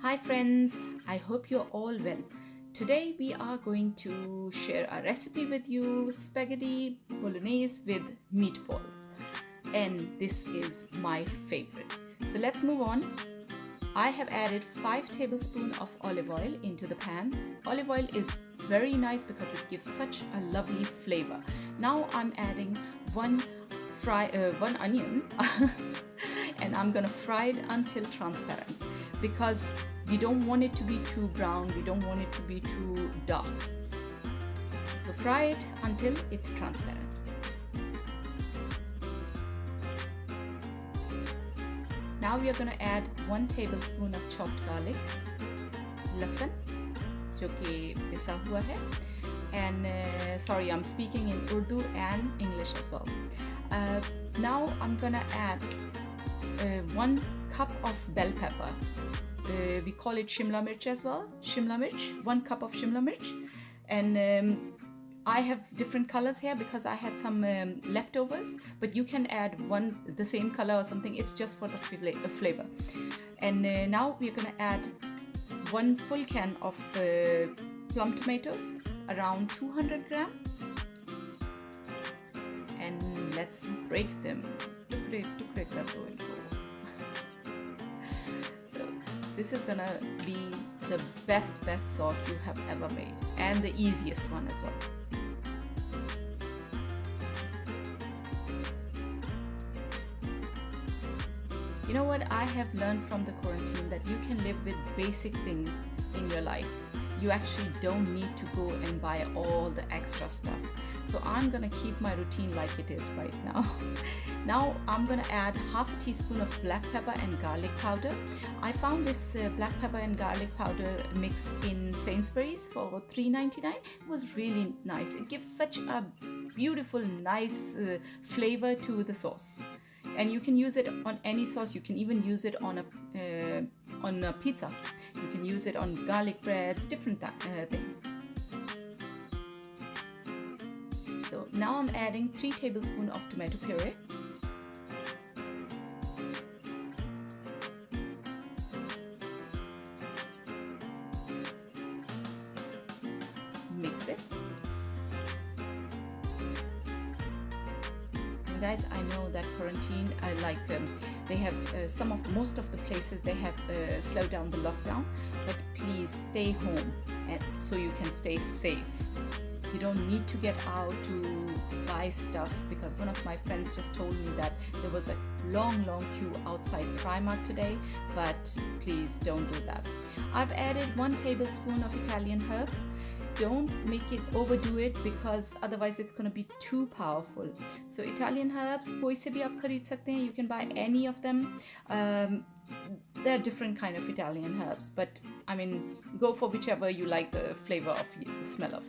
Hi friends, I hope you're all well. Today we are going to share a recipe with you, spaghetti bolognese with meatballs. And this is my favorite. So let's move on. I have added 5 tablespoons of olive oil into the pan. Olive oil is very nice because it gives such a lovely flavor. Now I'm adding one onion and I'm gonna fry it until transparent because we don't want it to be too brown, we don't want it to be too dark. So fry it until it's transparent. Now we are going to add 1 tablespoon of chopped garlic, लहसुन जो कि पिसा हुआ है, and sorry, I'm speaking in Urdu and English as well. Now I'm gonna add 1 cup of bell pepper. We call it Shimla mirch as well. Shimla mirch, 1 cup of Shimla mirch, and I have different colors here because I had some leftovers, but you can add the same color or something. It's just for the flavor. And now we're gonna add 1 full can of plum tomatoes, around 200 gram, and let's break them. So this is gonna be the best sauce you have ever made, and the easiest one as well. You know what I have learned from the quarantine, that you can live with basic things in your life. You actually don't need to go and buy all the extra stuff. So I'm gonna keep my routine like it is right now. Now I'm gonna add half a teaspoon of black pepper and garlic powder. I found this black pepper and garlic powder mix in Sainsbury's for $3.99. It was really nice. It gives such a beautiful, nice flavor to the sauce. And you can use it on any sauce. You can even use it on a pizza. You can use it on garlic breads, different things. So now I'm adding 3 tablespoons of tomato puree. Mix it. Guys, I know that quarantine, they have most of the places they have slowed down the lockdown, but please stay home and so you can stay safe. You don't need to get out to buy stuff, because one of my friends just told me that there was a long queue outside Primark today, but please don't do that. I've added 1 tablespoon of Italian herbs. Don't make it overdo it, because otherwise it's going to be too powerful. So Italian herbs, koi se bhi aap khareed sakte hain. You can buy any of them. There are different kind of Italian herbs, but I mean, go for whichever you like the flavor of, the smell of.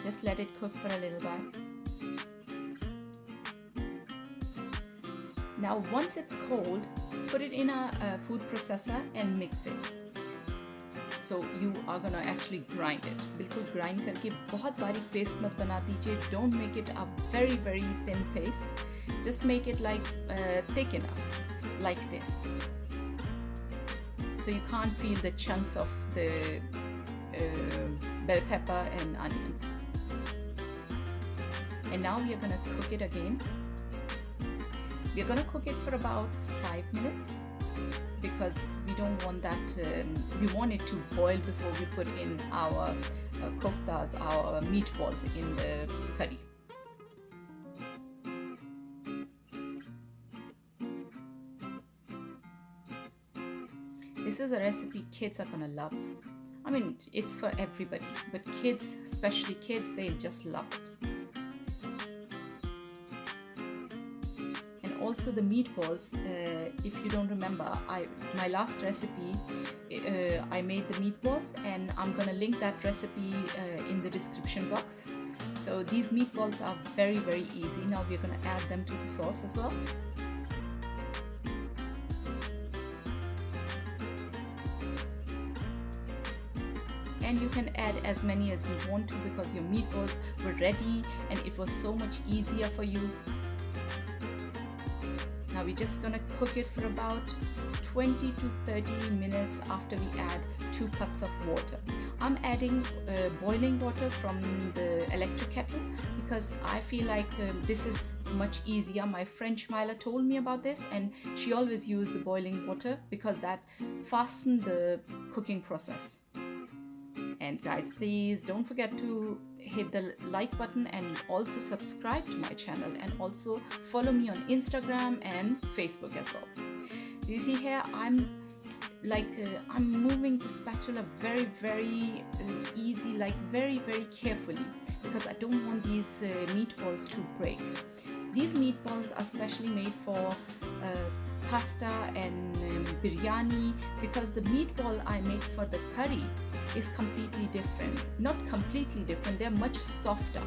Just let it cook for a little while. Now once it's cold, put it in a food processor and mix it. So you are gonna actually grind it. बिल्कुल grind करके बहुत बारीक paste मत बना दीजिए. Don't make it a very thin paste. Just make it like thick enough, like this. So you can't feel the chunks of the bell pepper and onions. And now we are gonna cook it again. We are gonna cook it for about 5 minutes. Because we don't want that, we want it to boil before we put in our koftas, our meatballs in the curry. This is a recipe kids are gonna love. I mean, it's for everybody, but kids, especially kids, they just love it. Also the meatballs, if you don't remember, my last recipe, I made the meatballs, and I'm gonna link that recipe in the description box. So these meatballs are very easy. Now we're gonna add them to the sauce as well. And you can add as many as you want to, because your meatballs were ready and it was so much easier for you. Now we're just gonna cook it for about 20 to 30 minutes after we add 2 cups of water. I'm adding boiling water from the electric kettle because I feel like this is much easier. My French Mila told me about this, and she always used the boiling water because that fastens the cooking process. And guys, please don't forget to hit the like button and also subscribe to my channel, and also follow me on Instagram and Facebook as well. Do you see here I'm moving the spatula very easy, like very carefully, because I don't want these meatballs to break. These meatballs are specially made for pasta and biryani, because the meatball I make for the curry is completely different. Not completely different, they're much softer,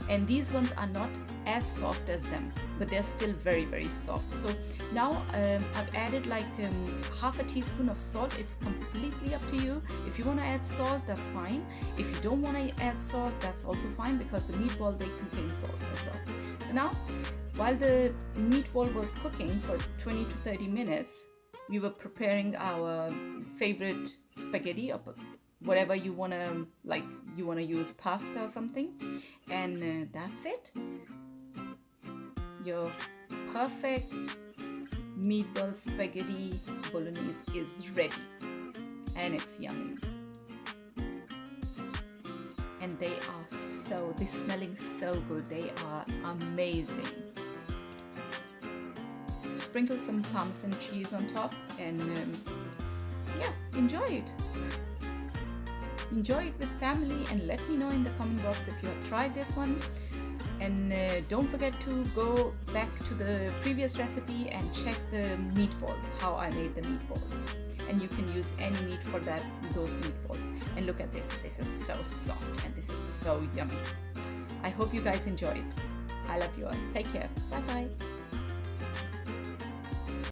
and these ones are not as soft as them, but they're still very soft. So now I've added like half a teaspoon of salt. It's completely up to you. If you want to add salt, that's fine. If you don't want to add salt, that's also fine, because the meatball, they contain salt as well. So now, while the meatball was cooking for 20 to 30 minutes, we were preparing our favorite spaghetti, or whatever you want to, like, you want to use pasta or something, and that's it. Your perfect meatball spaghetti bolognese is ready, and it's yummy, and they're smelling so good. They are amazing. Sprinkle some parmesan cheese on top, and yeah, enjoy it. Enjoy it with family, and let me know in the comment box if you have tried this one. And don't forget to go back to the previous recipe and check the meatballs, how I made the meatballs. And you can use any meat for those meatballs. And look at this. This is so soft, and this is so yummy. I hope you guys enjoy it. I love you all. Take care. Bye bye.